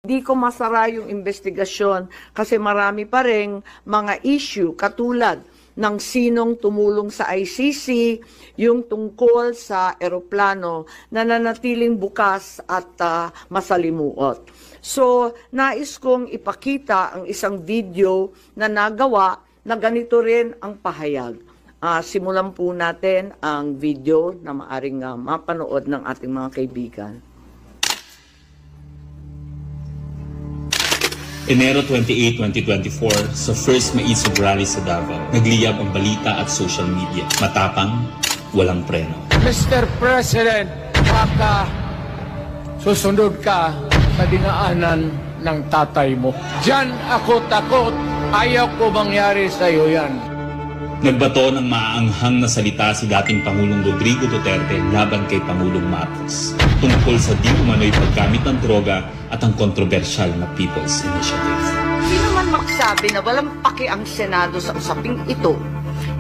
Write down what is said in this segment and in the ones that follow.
Hindi ko masara yung investigasyon kasi marami pa ring mga issue katulad ng sinong tumulong sa ICC, yung tungkol sa eroplano na nanatiling bukas at masalimuot. So, nais kong ipakita ang isang video na nagawa na ganito rin ang pahayag. Simulan po natin ang video na maaring mapanood ng ating mga kaibigan. Enero 28, 2024, sa first Maisog Rally sa Davao, nagliyab ang balita at social media. Matapang, walang preno. Mr. President, baka susunod ka sa dinaanan ng tatay mo. Diyan ako takot. Ayaw ko mangyari sa iyo yan. Nagbato ng maaanghang na salita si dating Pangulong Rodrigo Duterte laban kay Pangulong Marcos tungkol sa di umano'y paggamit ng droga at ang kontrobersyal na People's Initiative. Sino man magsabi na walang paki ang Senado sa usaping ito,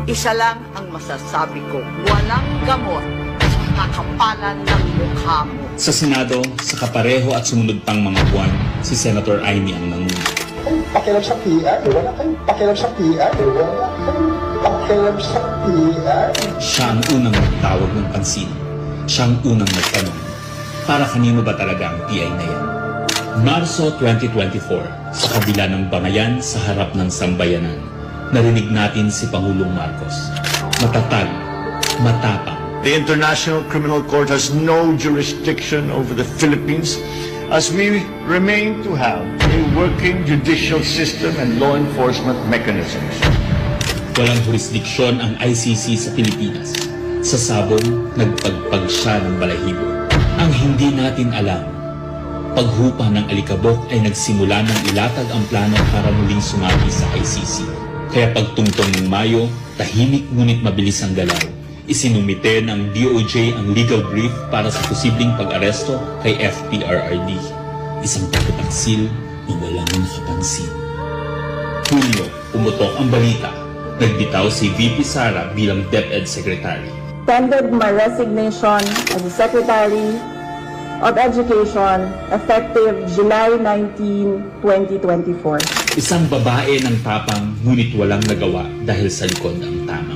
isa lang ang masasabi ko, walang gamot sa kakapalan ng mukha mo. Sa Senado, sa kapareho at sumunod pang mga buwan, si Senator Amy ang nanguna. Pakialam sa PR, wala kayong pakialam sa PR, wala kayong pakialam sa PR. Siya ang unang nagtawag ng pansin. Siya ang unang nagtanong. Para kanino ba talaga ang PI na yan? Marso 2024, sa kabila ng bangayan sa harap ng sambayanan, narinig natin si Pangulong Marcos. Matatag, matapang. The International Criminal Court has no jurisdiction over the Philippines as we remain to have a working judicial system and law enforcement mechanisms. Walang jurisdiksyon ang ICC sa Pilipinas. Sa sabon, nagpagpag siya ng balahibo. Ang hindi natin alam, paghupa ng alikabok ay nagsimula ng ilatag ang plano para muling sumagi sa ICC. Kaya pagtungtong ng Mayo, tahimik ngunit mabilis ang galaw. Isinumite ng DOJ ang legal brief para sa posibleng pag-aresto kay FPRRD. Isang pagtataksil na walang nakapansin. Hulyo, umutok ang balita. Nagbitaw si VP Sara bilang DepEd Secretary. Tendered my resignation as the Secretary of Education effective July 19, 2024. Isang babae ng tapang ngunit walang nagawa dahil sa likod ang tama.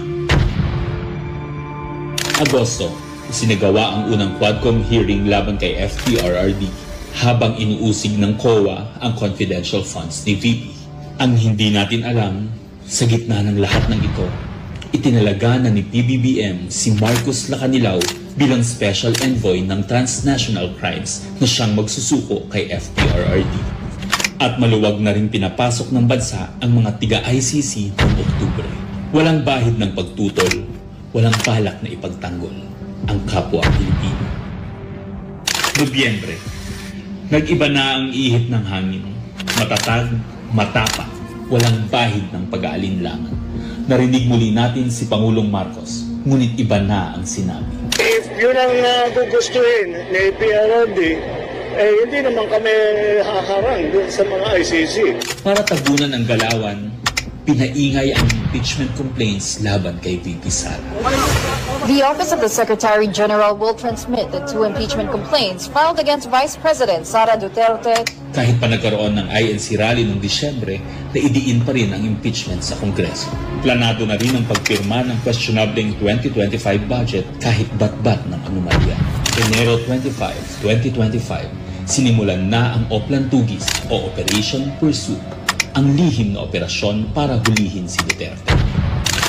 Agosto, isinagawa ang unang Quadcom hearing laban kay FPRRD habang inuusig ng COA ang confidential funds ni VP. Ang hindi natin alam, sa gitna ng lahat ng ito, itinalaga na ni PBBM si Marcos Lacanilaw bilang Special Envoy ng Transnational Crimes na siyang magsusuko kay FPRRD. At maluwag na rin pinapasok ng bansa ang mga tiga-ICC noong Oktubre. Walang bahid ng pagtutol, walang balak na ipagtanggol ang kapwa Pilipino. Nobyembre, nag-iba na ang ihip ng hangin. Matatag, matapang, walang bahid ng pag-aalinlangan. Narinig muli natin si Pangulong Marcos, ngunit iba na ang sinabi. If yun ang gugustuhin ni PRRD, hindi naman kami haharang dun sa mga ICC. Para tabunan ang galawan, pinaingay ang impeachment complaints laban kay VP Sara. The Office of the Secretary General will transmit the 2 impeachment complaints filed against Vice President Sara Duterte. Kahit pa nagkaroon ng INC rally noong Disyembre, naidiin pa rin ang impeachment sa Kongreso. Planado na rin ang pagpirma ng questionableng 2025 budget kahit bat-bat ng anomalya. Enero 25, 2025, sinimulan na ang Oplan Tugis o Operation Pursuit, ang lihim na operasyon para hulihin si Duterte.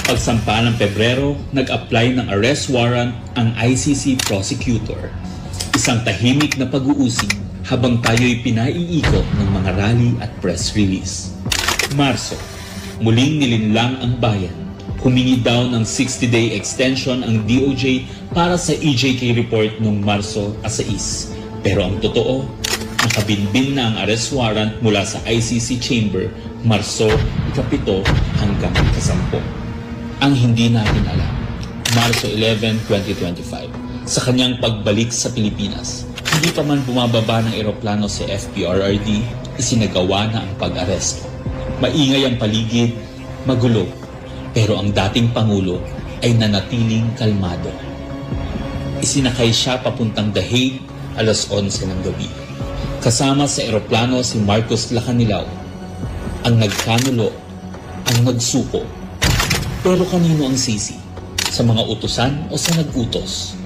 Pagsampa ng Pebrero, nag-apply ng arrest warrant ang ICC prosecutor. Isang tahimik na pag-uusig habang tayo'y pinaiikot ng mga rally at press release. Marso, muling nilinlang ang bayan. Humingi daw ng 60-day extension ang DOJ para sa EJK report noong Marso 6. Pero ang totoo, nakabinbin na ang arrest warrant mula sa ICC chamber Marso 7 hanggang 10. Ang hindi natin alam, Marso 11, 2025, sa kanyang pagbalik sa Pilipinas, hindi pa man bumababa ng eroplano si FPRRD, isinagawa na ang pag-aresto. Maingay ang paligid, magulo, pero ang dating Pangulo ay nanatiling kalmado. Isinakay siya papuntang The Hague alas 11 ng gabi. Kasama sa eroplano si Marcos Lacanilaw, ang nagkanulo, ang nagsuko. Pero kanino ang sisi? Sa mga utusan o sa nag-utos?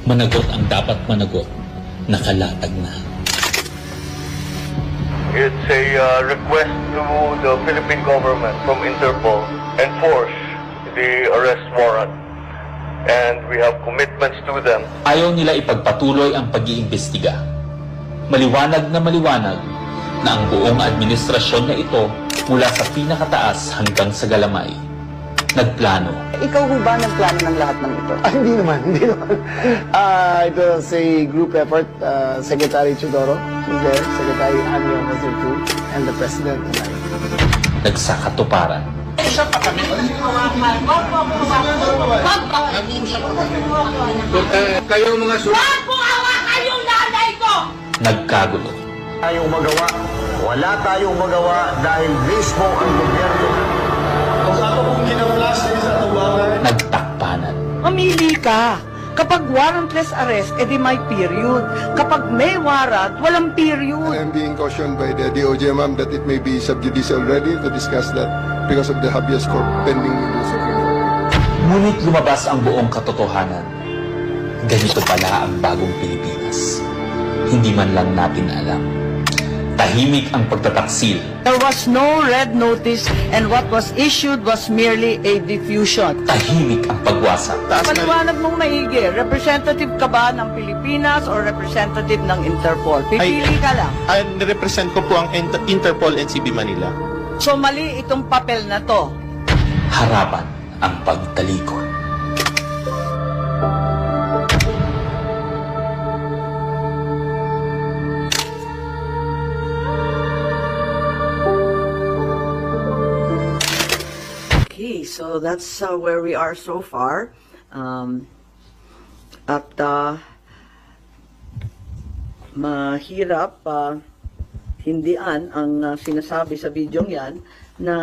Managot ang dapat managot, nakalatag na. It's a request to the Philippine government from Interpol enforce the arrest warrant. And we have commitments to them. Ayaw nila ipagpatuloy ang pag-iimbestiga. Maliwanag na ang buong administrasyon na ito mula sa pinakataas hanggang sa galamay. Nagplano. Ikaw ho ba nagplano ng lahat ng ito? Hindi naman. It was a group effort. Secretary Chudoro was there, Secretary Anyo was there too, and the President and I. Nagsakatuparan. Kayo mga Wag mo hawakan yung nanay ko! Nagkagulo. Tayong magawa. Wala tayong magawa dahil mismo ang gobyerno. Kung ako pong kinaplas sa tubangan, Nagtakpanan. Mamili ka. Kapag warrantless arrest, edi may period. Kapag may warrant, walang period. I am being cautioned by the DOJ, ma'am, that it may be sub judice already to discuss that because of the habeas corpus pending in the Supreme Court. Ngunit lumabas ang buong katotohanan. Ganito pala ang bagong Pilipinas. Hindi man lang natin alam. Tahimik ang pagtataksil. There was no red notice and what was issued was merely a diffusion. Tahimik ang pagwasak. Paliwanag mong maigi, representative ka ba ng Pilipinas or representative ng Interpol? Pipili ka lang. Nirepresent ko po ang Interpol NCB Manila. So mali itong papel na to. Harapan ang pagtalikod. Okay, so that's where we are so far. Mahirap hindian ang sinasabi sa bidyong yan na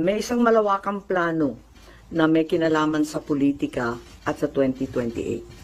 may isang malawakang plano na may kinalaman sa politika at sa 2028.